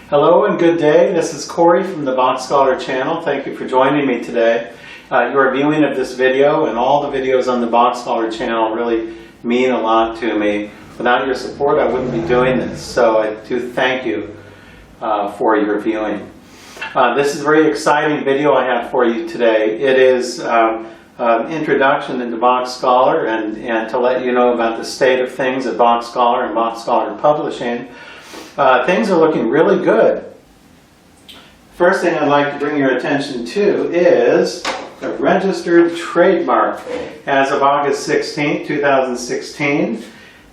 Hello and good day. This is Corey from the BachScholar channel. Thank you for joining me today. Your viewing of this video and all the videos on the BachScholar channel really mean a lot to me. Without your support, I wouldn't be doing this. So I do thank you for your viewing. This is a very exciting video I have for you today. It is an introduction into BachScholar and to let you know about the state of things at BachScholar and BachScholar Publishing. Things are looking really good. First thing I'd like to bring your attention to is a registered trademark as of August 16, 2016.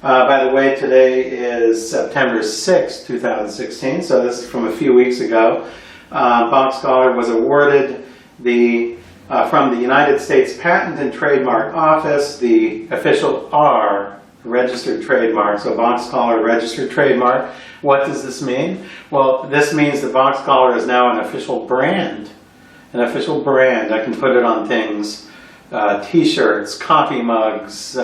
By the way, today is September 6, 2016, so this is from a few weeks ago. BachScholar was awarded from the United States Patent and Trademark Office the official R, registered trademark. So BachScholar registered trademark. What does this mean? Well, this means that BachScholar is now an official brand. An official brand. I can put it on things, t-shirts, coffee mugs,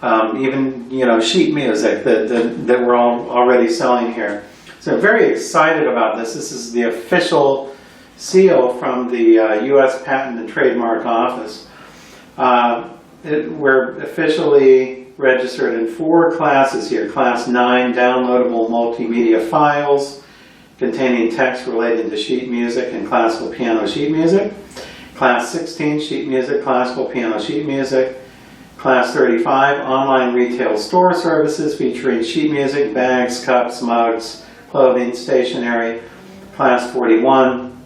even sheet music that we're all already selling here. So I'm very excited about this. This is the official seal from the U.S. Patent and Trademark Office. We're officially registered in 4 classes here. Class 9, downloadable multimedia files containing text related to sheet music and classical piano sheet music. Class 16, sheet music, classical piano sheet music. Class 35, online retail store services featuring sheet music, bags, cups, mugs, clothing, stationery. Class 41,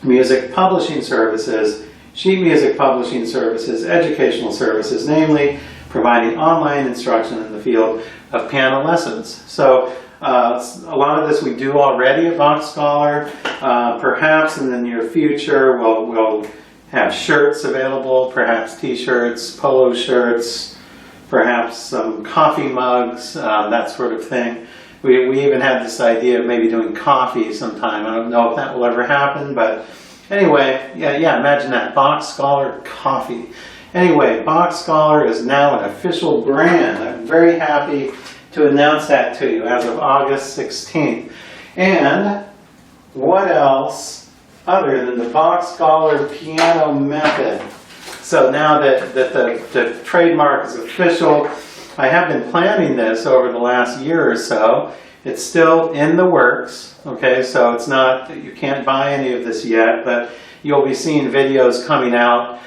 music publishing services, sheet music publishing services, educational services, namely providing online instruction in the field of piano lessons. So a lot of this we do already at BachScholar. Perhaps in the near future we'll have shirts available, perhaps t-shirts, polo shirts, perhaps some coffee mugs, that sort of thing. We even had this idea of maybe doing coffee sometime. I don't know if that will ever happen, but anyway, yeah, imagine that, BachScholar coffee. Anyway, BachScholar is now an official brand. I'm very happy to announce that to you as of August 16th. And what else other than the BachScholar piano method? So now that the trademark is official, I have been planning this over the last year or so. It's still in the works, okay, so it's not, you can't buy any of this yet, but you'll be seeing videos coming out.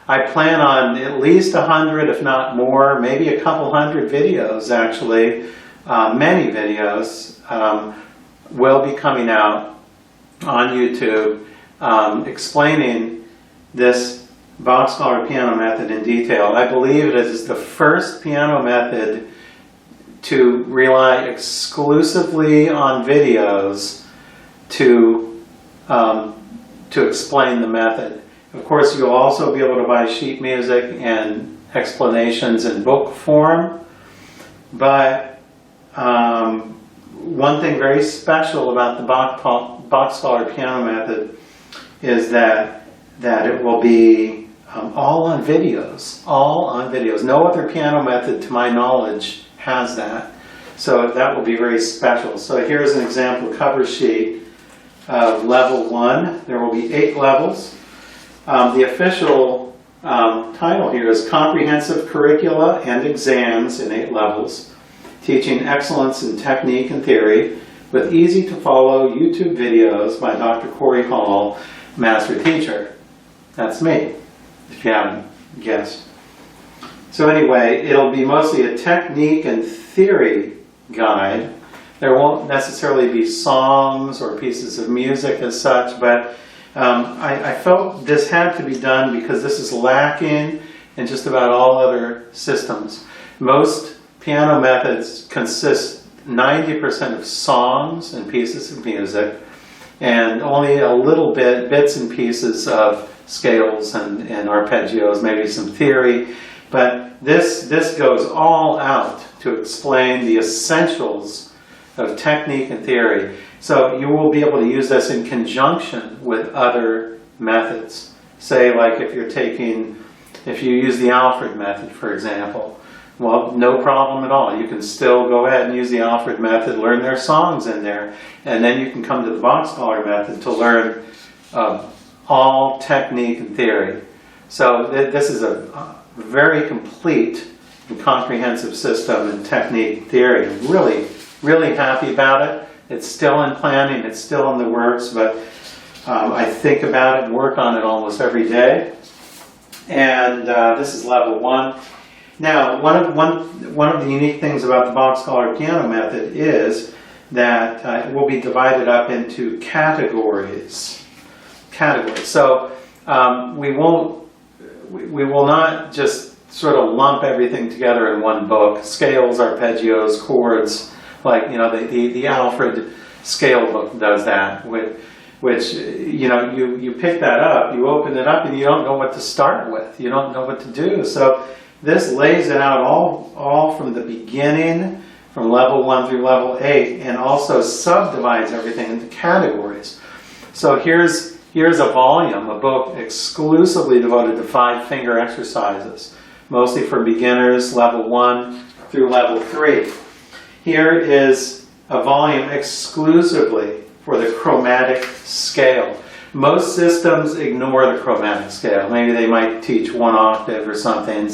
I plan on at least 100, if not more, maybe a couple hundred videos actually. Many videos will be coming out on YouTube explaining this BachScholar piano method in detail. I believe it is the first piano method to rely exclusively on videos to explain the method. Of course, you'll also be able to buy sheet music and explanations in book form, but one thing very special about the BachScholar piano method is that it will be all on videos, No other piano method, to my knowledge, has that. So that will be very special. So here's an example cover sheet of level 1. There will be 8 levels. The official title here is Comprehensive Curricula and Exams in 8 Levels, Teaching Excellence in Technique and Theory with easy-to-follow YouTube videos by Dr. Corey Hall, Master Teacher. That's me, if you haven't guessed. So anyway, it'll be mostly a technique and theory guide. There won't necessarily be songs or pieces of music as such, but I felt this had to be done because this is lacking in just about all other systems. Most piano methods consist 90% of songs and pieces of music, and only a little bits and pieces of scales and arpeggios, maybe some theory. But this goes all out to explain the essentials of technique and theory. So you will be able to use this in conjunction with other methods. Say, like if you use the Alfred method, for example, Well, no problem at all. You can still go ahead and use the Alfred method, learn their songs in there, and then you can come to the BachScholar method to learn all technique and theory. So this is a very complete and comprehensive system in technique theory. I'm really, really happy about it. It's still in planning, it's still in the works, but I think about it and work on it almost every day. And this is level 1. Now, one of the unique things about the BachScholar piano method is that it will be divided up into categories. So we will not just sort of lump everything together in one book. Scales, arpeggios, chords, like the Alfred scale book does that. Which you pick that up, you open it up, and you don't know what to start with. You don't know what to do. So this lays it out all from the beginning, from level 1 through level 8, and also subdivides everything into categories. So here's a volume, a book exclusively devoted to 5-finger exercises, mostly for beginners, level 1 through level 3. Here is a volume exclusively for the chromatic scale. Most systems ignore the chromatic scale. Maybe they might teach 1 octave or something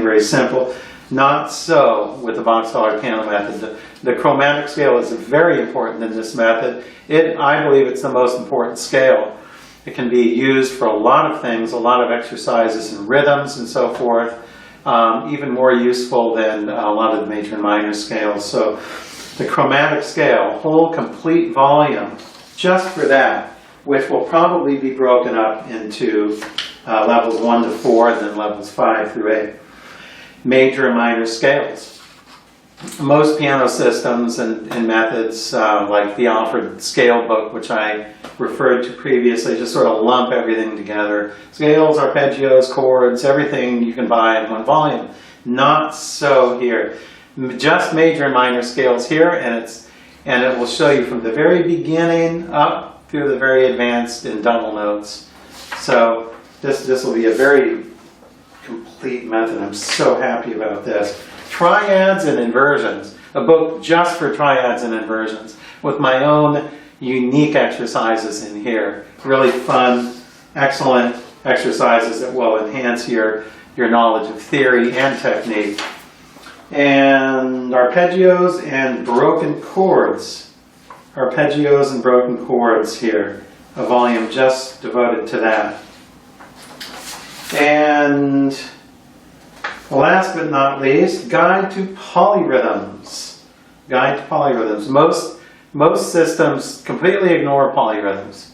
very simple. Not so with the BachScholar piano method. The chromatic scale is very important in this method. I believe it's the most important scale. It can be used for a lot of things, a lot of exercises and rhythms and so forth. Even more useful than a lot of the major and minor scales. So the chromatic scale, whole complete volume just for that, which will probably be broken up into levels 1 to 4 and then levels 5 through 8. Major and minor scales. Most piano systems and methods, like the Alfred scale book, which I referred to previously, just sort of lump everything together. Scales, arpeggios, chords, everything you can buy in one volume. Not so here. Just major and minor scales here, and it will show you from the very beginning up through the very advanced in double notes. So this will be a very complete method. I'm so happy about this. Triads and inversions, a book just for triads and inversions, with my own unique exercises in here. Really fun, excellent exercises that will enhance your knowledge of theory and technique. And arpeggios and broken chords. Arpeggios and broken chords here. A volume just devoted to that. And last but not least, Guide to Polyrhythms. Guide to Polyrhythms. Most systems completely ignore polyrhythms.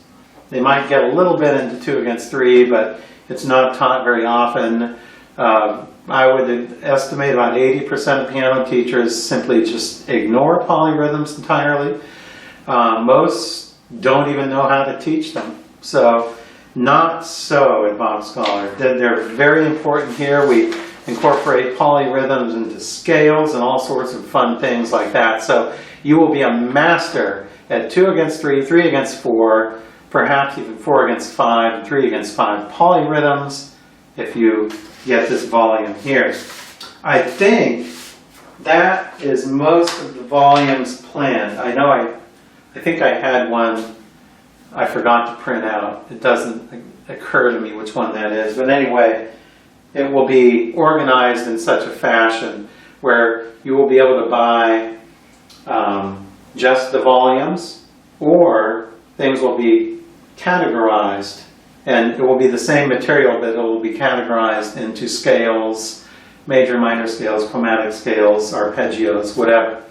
They might get a little bit into 2 against 3, but it's not taught very often. I would estimate about 80% of piano teachers simply just ignore polyrhythms entirely. Most don't even know how to teach them. So, not so at BachScholar. They're very important here. We incorporate polyrhythms into scales and all sorts of fun things like that. So, you will be a master at 2 against 3, 3 against 4, perhaps even 4 against 5, and 3 against 5 polyrhythms if you get this volume here. I think that is most of the volumes planned. I think I had one I forgot to print out. It doesn't occur to me which one that is. But anyway, it will be organized in such a fashion where you will be able to buy just the volumes, or things will be categorized. And it will be the same material, but it will be categorized into scales, major, minor scales, chromatic scales, arpeggios, whatever.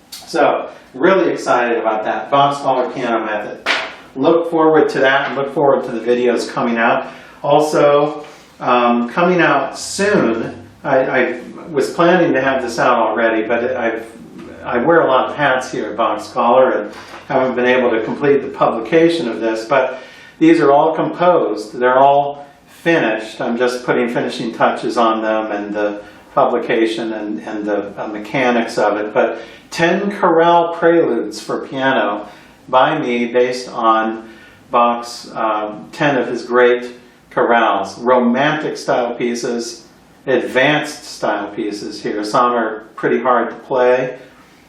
So, really excited about that. BachScholar piano method. Look forward to that, and look forward to the videos coming out. Also, coming out soon, I was planning to have this out already, but I wear a lot of hats here at BachScholar and haven't been able to complete the publication of this, but these are all composed. They're all finished. I'm just putting finishing touches on them and the publication and the mechanics of it. But 10 chorale preludes for piano by me based on Bach's 10 of his great chorales. Romantic style pieces, advanced style pieces here. Some are pretty hard to play,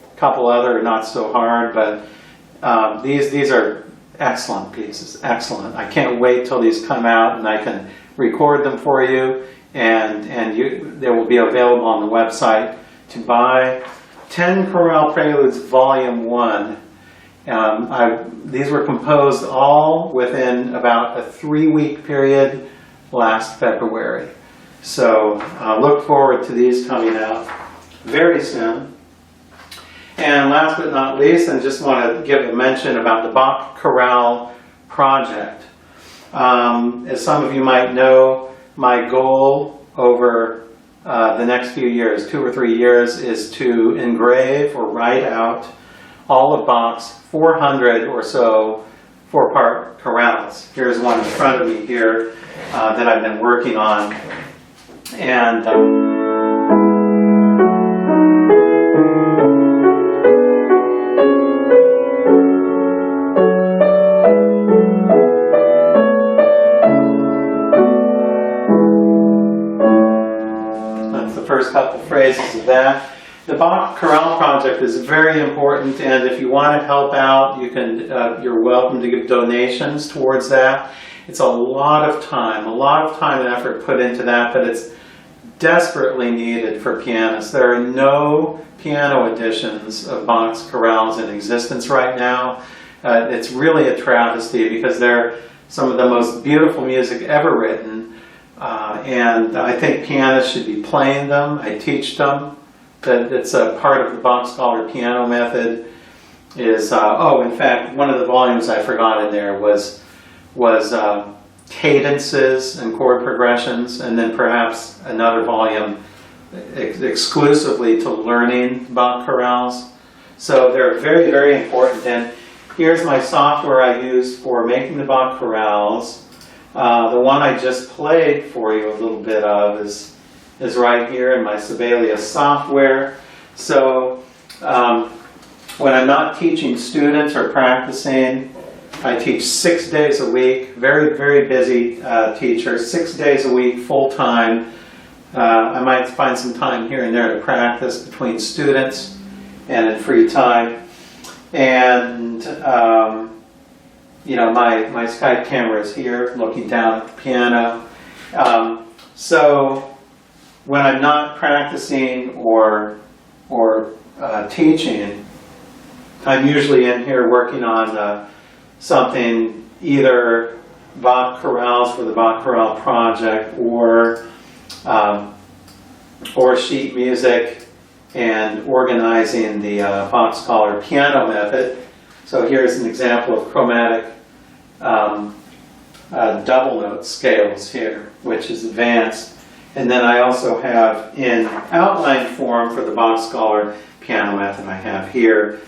a couple other are not so hard, but these are excellent pieces, excellent. I can't wait till these come out and I can record them for you, and they will be available on the website to buy. 10 Chorale Preludes Volume 1. These were composed all within about a 3-week period last February. So look forward to these coming out very soon. And last but not least, I just want to give a mention about the Bach Chorale project. As some of you might know, my goal over the next few years, 2 or 3 years, is to engrave or write out all of Bach's 400 or so 4-part chorales. Here's one in front of me here that I've been working on. And that's the first couple phrases of that. The Bach Chorale project is very important, and if you want to help out, you're welcome to give donations towards that. It's a lot of time and effort put into that, but it's desperately needed for pianists. There are no piano editions of Bach's chorales in existence right now. It's really a travesty because they're some of the most beautiful music ever written, and I think pianists should be playing them. I teach them. That it's a part of the BachScholar piano method. Is in fact, one of the volumes I forgot in there was cadences and chord progressions, and then perhaps another volume exclusively to learning Bach chorales. So they're very, very important. And here's my software I used for making the Bach chorales. The one I just played for you a little bit of is right here in my Sibelius software. So when I'm not teaching students or practicing, I teach 6 days a week, very, very busy teacher, 6 days a week, full-time. I might find some time here and there to practice between students and in free time. And, my Skype camera is here, looking down at the piano. So when I'm not practicing or teaching, I'm usually in here working on something, either Bach chorales for the Bach Chorale project, or sheet music and organizing the BachScholar piano method. So here's an example of chromatic double note scales here, which is advanced. And then I also have in outline form for the BachScholar piano method I have here,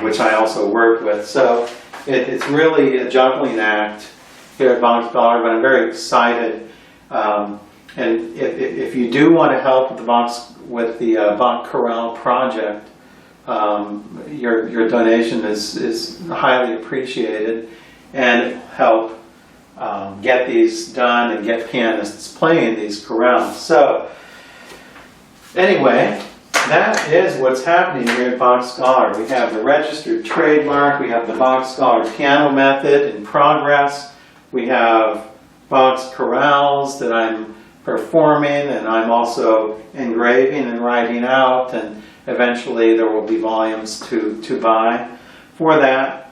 which I also work with. So it's really a juggling act here at BachScholar, but I'm very excited. And if you do want to help with the Bach Chorale project, your donation is highly appreciated, and help get these done and get pianists playing these chorales. So anyway, that is what's happening here at BachScholar. We have the registered trademark, we have the BachScholar piano method in progress, we have Bach's chorales that I'm performing, and I'm also engraving and writing out, and eventually there will be volumes to buy for that.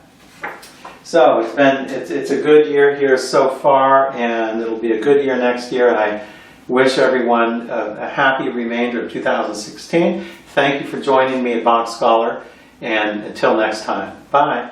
So it's a good year here so far, and it'll be a good year next year, and I wish everyone a happy remainder of 2016. Thank you for joining me at BachScholar, and until next time, bye.